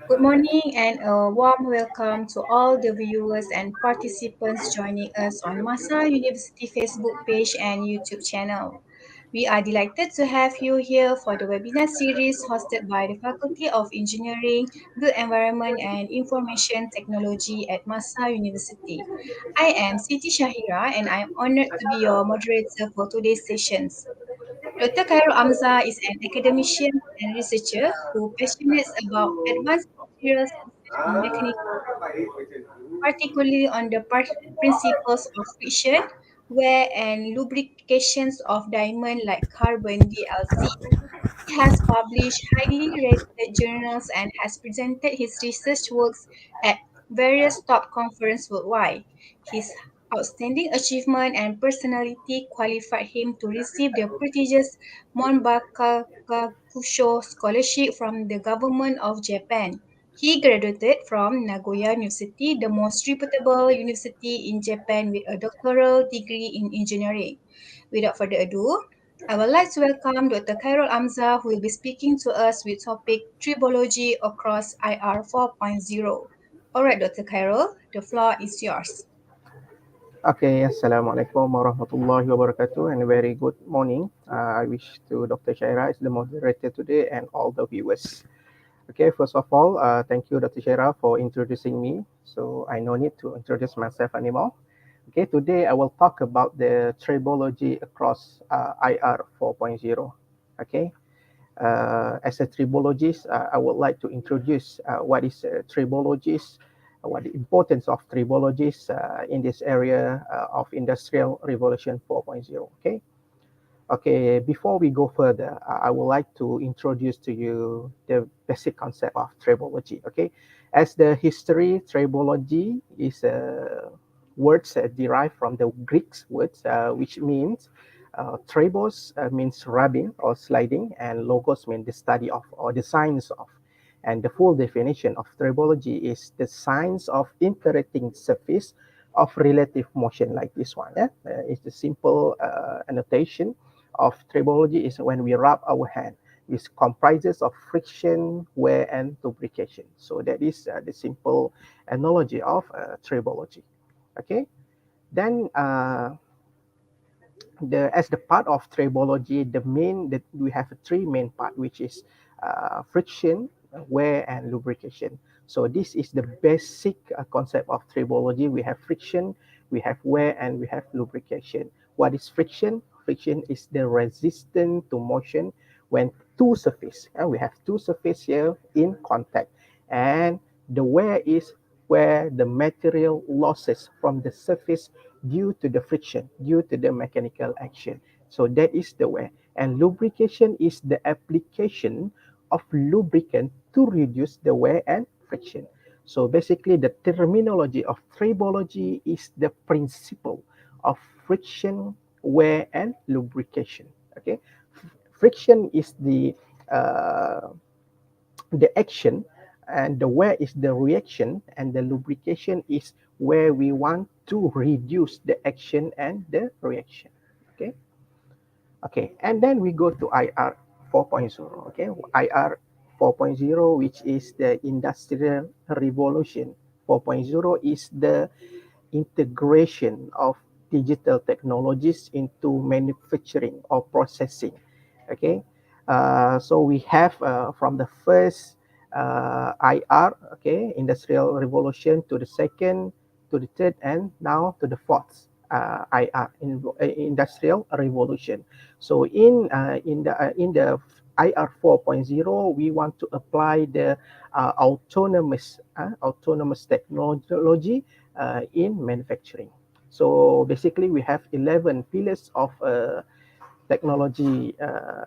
Good morning and a warm welcome to all the viewers and participants joining us on Masa University Facebook page and YouTube channel. We are delighted to have you here for the webinar series hosted by the Faculty of Engineering, Built Environment and Information Technology at Masa University. I am Siti Shahira and I am honored to be your moderator for today's sessions. Dr. Khairul Amza is an academician and researcher who passionate about advanced materials research and mechanical, particularly on the principles of friction, wear, and lubrications of diamond like carbon DLC. He has published highly rated journals and has presented his research works at various top conferences worldwide. His outstanding achievement and personality qualified him to receive the prestigious Monbakakusho Scholarship from the government of Japan. He graduated from Nagoya University, the most reputable university in Japan, with a doctoral degree in engineering. Without further ado, I would like to welcome Dr. Khairul Amza, who will be speaking to us with topic Tribology Across IR 4.0. All right, Dr. Khairul, the floor is yours. Okay, Assalamualaikum warahmatullahi wabarakatuh and a very good morning. I wish to Dr. Shaira is the moderator today and all the viewers. Okay, first of all, thank you Dr. Shaira for introducing me. So I no need to introduce myself anymore. Okay, today I will talk about the tribology across IR 4.0. Okay, as a tribologist, I would like to introduce what is tribologists, what the importance of tribologists in this area of Industrial Revolution 4.0. Okay. Okay, before we go further, I would like to introduce to you the basic concept of tribology. Okay, as the history, tribology is a word derived from the Greek words, which means tribos means rubbing or sliding, and logos means the study of or the science of. And the full definition of tribology is the science of interacting surface of relative motion, like this one. Yeah? It's the simple annotation of tribology is when we rub our hand. It comprises of friction, wear, and lubrication. So that is the simple analogy of tribology. Okay. Then as the part of tribology, that we have three main part, which is friction, wear, and lubrication. So this is the basic concept of tribology. We have friction, we have wear, and we have lubrication. What is friction? Friction is the resistance to motion when two surface. We have two surface here in contact, and the wear is where the material losses from the surface due to the friction, due to the mechanical action. So that is the wear. And lubrication is the application of lubricant to reduce the wear and friction. So basically, the terminology of tribology is the principle of friction, wear, and lubrication. Okay, friction is uh, the action, and the wear is the reaction, and the lubrication is where we want to reduce the action and the reaction. Okay. Okay, and then we go to IR 4.0. Okay, IR 4.0, which is the Industrial Revolution 4.0, is the integration of digital technologies into manufacturing or processing. Okay, so we have from the first IR, okay, Industrial Revolution, to the second, to the third, and now to the fourth IR, Industrial Revolution. So in the IR 4.0, we want to apply the autonomous technology in manufacturing. So basically, we have 11 pillars of technology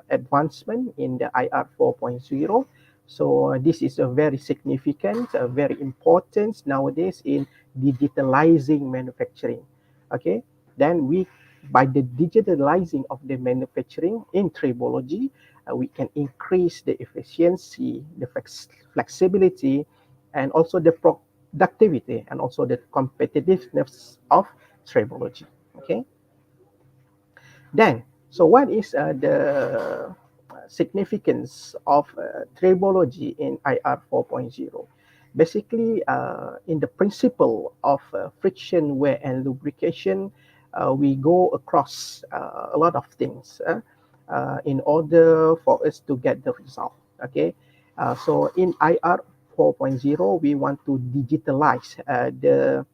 advancement in the IR 4.0. So this is a very significant, very important nowadays in digitalizing manufacturing. Okay, then by the digitalizing of the manufacturing in tribology, we can increase the efficiency, the flexibility, and also the productivity, and also the competitiveness of tribology. Okay. Then, so what is significance of tribology in IR 4.0. Basically, in the principle of friction, wear, and lubrication, we go across a lot of things in order for us to get the result. Okay, so in IR 4.0, we want to digitalize the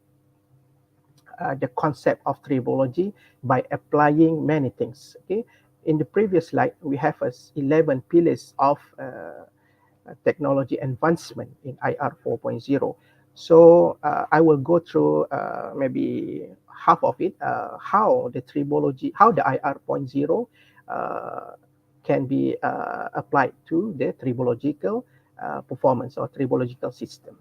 concept of tribology by applying many things. Okay, in the previous slide, we have 11 pillars of technology advancement in IR 4.0. So I will go through maybe half of it, how the tribology, how the IR point zero can be applied to the tribological performance or tribological system.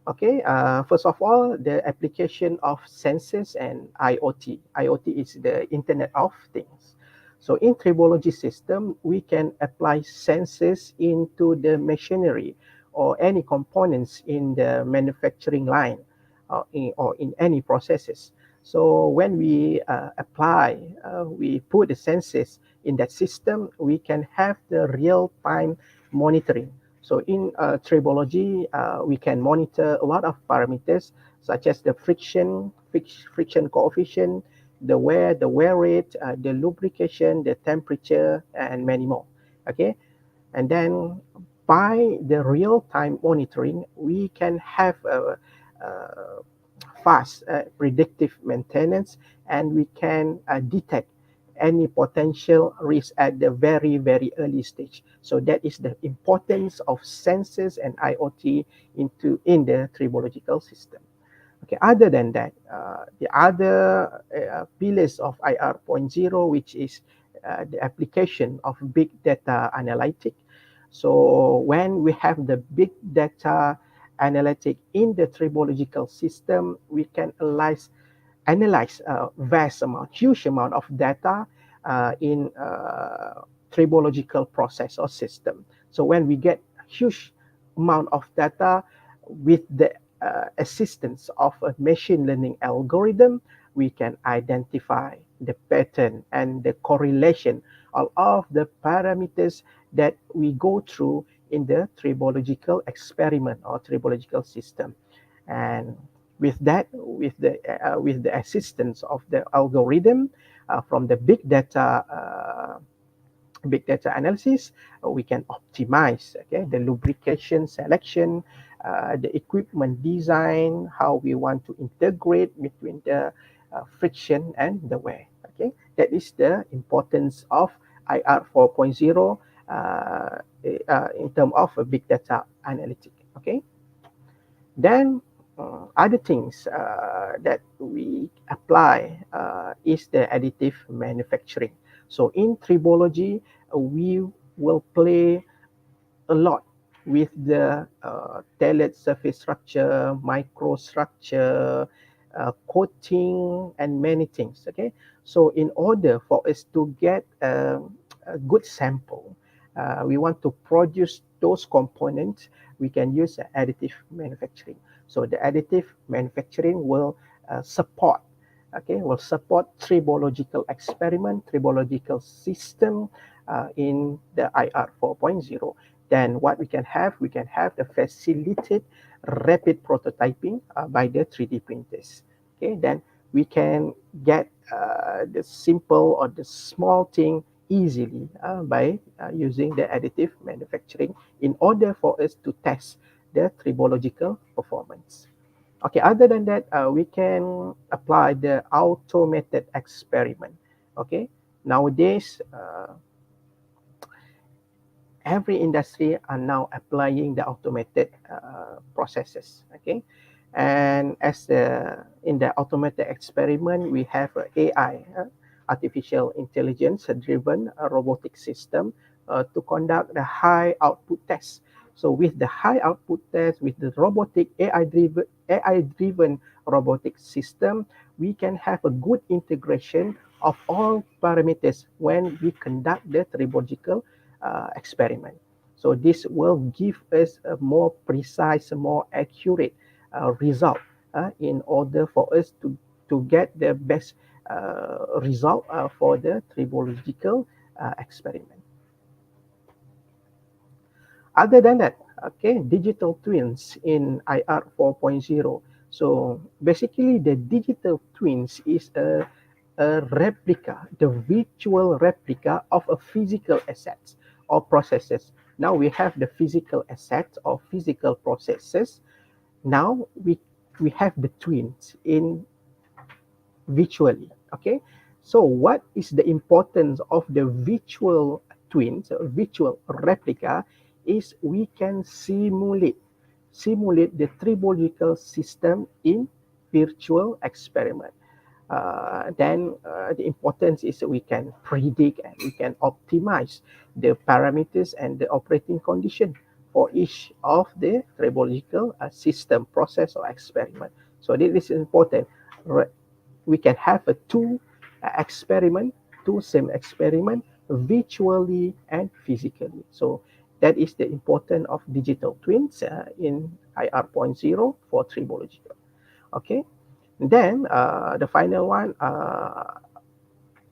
Okay, first of all, the application of sensors and IoT. IoT is the Internet of Things. So in tribology system, we can apply sensors into the machinery or any components in the manufacturing line or in any processes. So when we we put the sensors in that system, we can have the real-time monitoring. So in tribology, we can monitor a lot of parameters such as the friction coefficient, the wear rate, the lubrication, the temperature, and many more. Okay, and then by the real-time monitoring, we can have a fast predictive maintenance, and we can detect any potential risk at the very early stage. So that is the importance of sensors and IoT in the tribological system. Okay, other than that, the other pillars of IR point zero, which is the application of big data analytic. So when we have the big data analytic in the tribological system, we can analyze a huge amount of data in tribological process or system. So when we get huge amount of data with the assistance of a machine learning algorithm, we can identify the pattern and the correlation of all the parameters that we go through in the tribological experiment or tribological system. And with the assistance of the algorithm from the big data analysis, we can optimize, okay, the lubrication selection, the equipment design, how we want to integrate between the friction and the wear. Okay, that is the importance of IR 4.0 in terms of a big data analytic. Okay. Then other things that we apply is the additive manufacturing. So in tribology, we will play a lot with the tailored surface structure, microstructure, coating, and many things. Okay, so in order for us to get a good sample, we want to produce those components, we can use additive manufacturing. So the additive manufacturing will support, will support tribological experiment, tribological system in the IR 4.0. Then what we can have the facilitated rapid prototyping by the 3D printers. Okay, then we can get the simple or the small thing easily by using the additive manufacturing in order for us to test the tribological performance. Okay, other than that, we can apply the automated experiment. Okay, nowadays, every industry are now applying the automated processes. Okay, and in the automated experiment, we have AI, artificial intelligence driven robotic system to conduct the high output test. So with the high output test, with the robotic AI driven robotic system, we can have a good integration of all parameters when we conduct the tribological experiment. So this will give us a more precise, more accurate result in order for us to get the best result for the tribological experiment. Other than that, okay, digital twins in IR 4.0. So basically, the digital twins is a replica, the virtual replica of a physical assets or processes. Now we have the physical assets or physical processes. Now we have the twins in virtually. Okay, so what is the importance of the virtual twins, virtual replica, is we can simulate the tribological system in virtual experiment. Then the importance is that we can predict and we can optimize the parameters and the operating condition for each of the tribological system process or experiment. So this is important. We can have a experiment, two same experiment virtually and physically. So that is the importance of digital twins in IR.0 for tribological. Okay. Then the final one,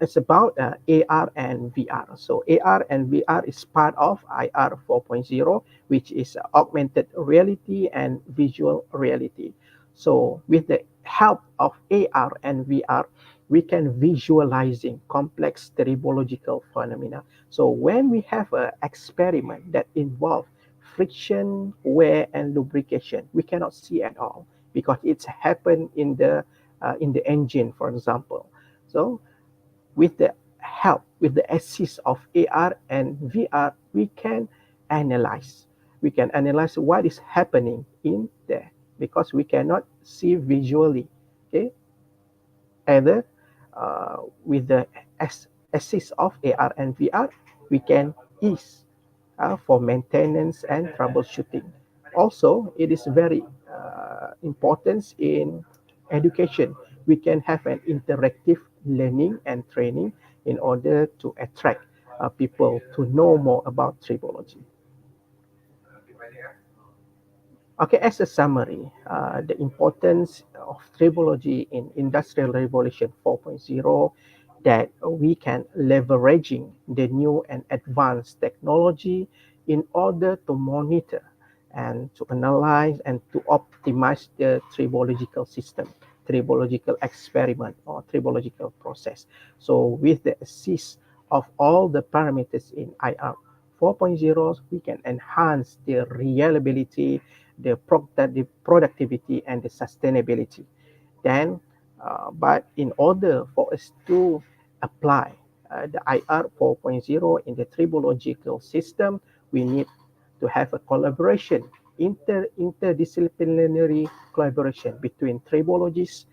it's about AR and VR. So AR and VR is part of IR 4.0, which is augmented reality and visual reality. So with the help of AR and VR, we can visualizing complex tribological phenomena. So when we have an experiment that involve friction, wear, and lubrication, we cannot see at all because it's happened in the engine, for example. So with the help, with the assist of AR and VR, we can analyze. We can analyze what is happening in there because we cannot see visually. Okay, either with the assist of AR and VR, we can ease for maintenance and troubleshooting. Also, it is very important in education. We can have an interactive learning and training in order to attract people to know more about tribology. Okay, as a summary, the importance of tribology in Industrial Revolution 4.0, that we can leveraging the new and advanced technology in order to monitor and to analyze and to optimize the tribological system, tribological experiment or tribological process. So with the assist of all the parameters in IR 4.0, we can enhance the reliability, the productivity, and the sustainability. Then, but in order for us to apply the IR 4.0 in the tribological system, we need to have a collaboration, interdisciplinary collaboration between tribologists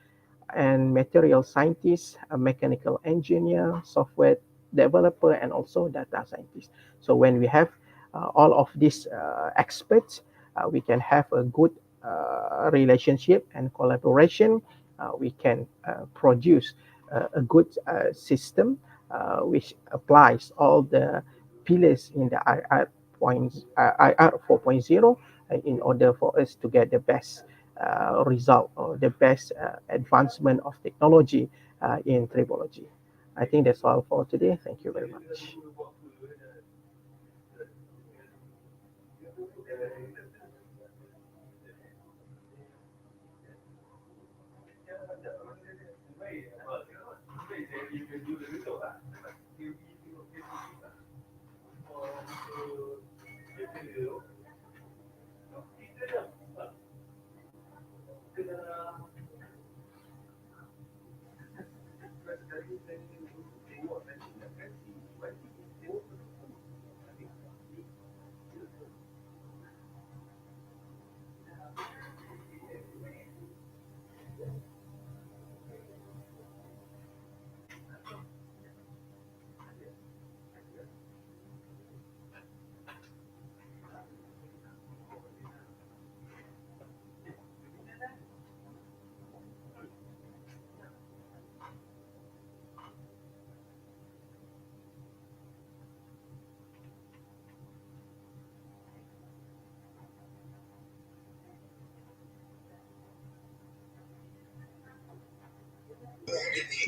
and material scientists, a mechanical engineer, software developer, and also data scientist. So when we have all of these experts, we can have a good relationship and collaboration. We can produce a good system which applies all the pillars in the IR 4.0 in order for us to get the best result or the best advancement of technology in tribology. I think that's all for today. Thank you very much.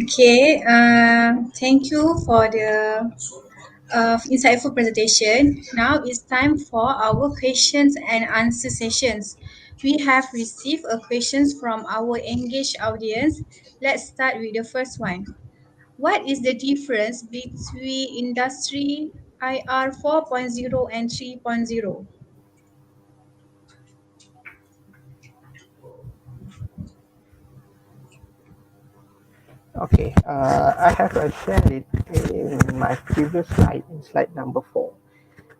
Okay, thank you for the insightful presentation. Now it's time for our questions and answer sessions. We have received a questions from our engaged audience. Let's start with the first one. What is the difference between industry IR 4.0 and 3.0? Okay, I have shared it in my previous slide, in slide number 4.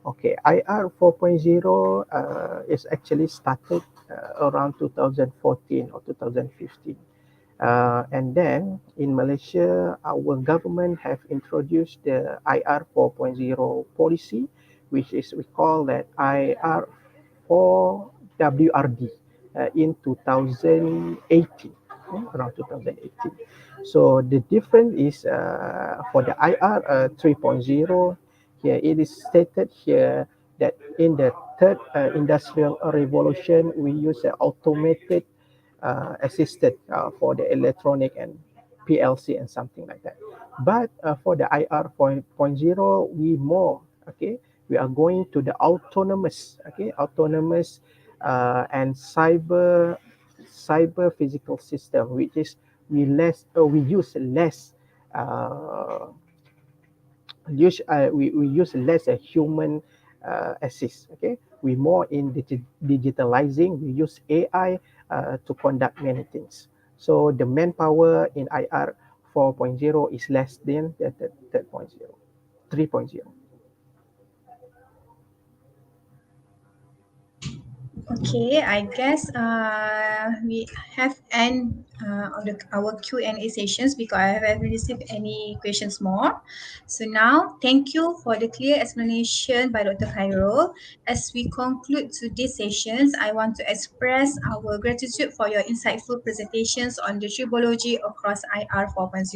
Okay, IR 4.0 is actually started around 2014 or 2015. And then in Malaysia, our government have introduced the IR 4.0 policy, which is we call that IR 4 WRD in 2018, around 2018. So the difference is for the IR 3.0, here it is stated here that in the third industrial revolution, we use automated assisted for the electronic and PLC and something like that. But for the IR 4.0, we more, okay, we are going to the autonomous, okay, autonomous and cyber physical system, which is we use less uh, we use less a human assist. Okay, we more in digitalizing. We use AI to conduct many things. So the manpower in IR 4.0 is less than the 3.0. 3.0. Okay, I guess we have end of our Q&A sessions because I haven't received any questions more. So now, thank you for the clear explanation by Dr. Khairul. As we conclude today's sessions, I want to express our gratitude for your insightful presentations on the tribology across IR 4.0.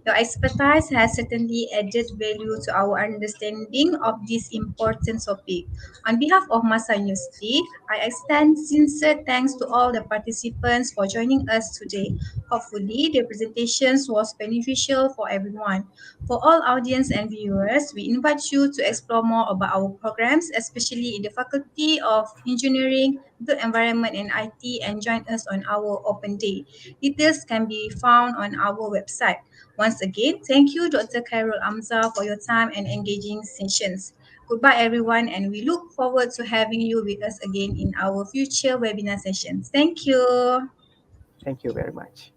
Your expertise has certainly added value to our understanding of this important topic. On behalf of Masa University, I extend sincere thanks to all the participants for joining us today. Hopefully, the presentations was beneficial for everyone. For all audience and viewers, we invite you to explore more about our programs, especially in the Faculty of Engineering, Built Environment and IT, and join us on our open day. Details can be found on our website. Once again, thank you, Dr. Khairul Amza, for your time and engaging sessions. Goodbye, everyone, and we look forward to having you with us again in our future webinar sessions. Thank you. Thank you very much.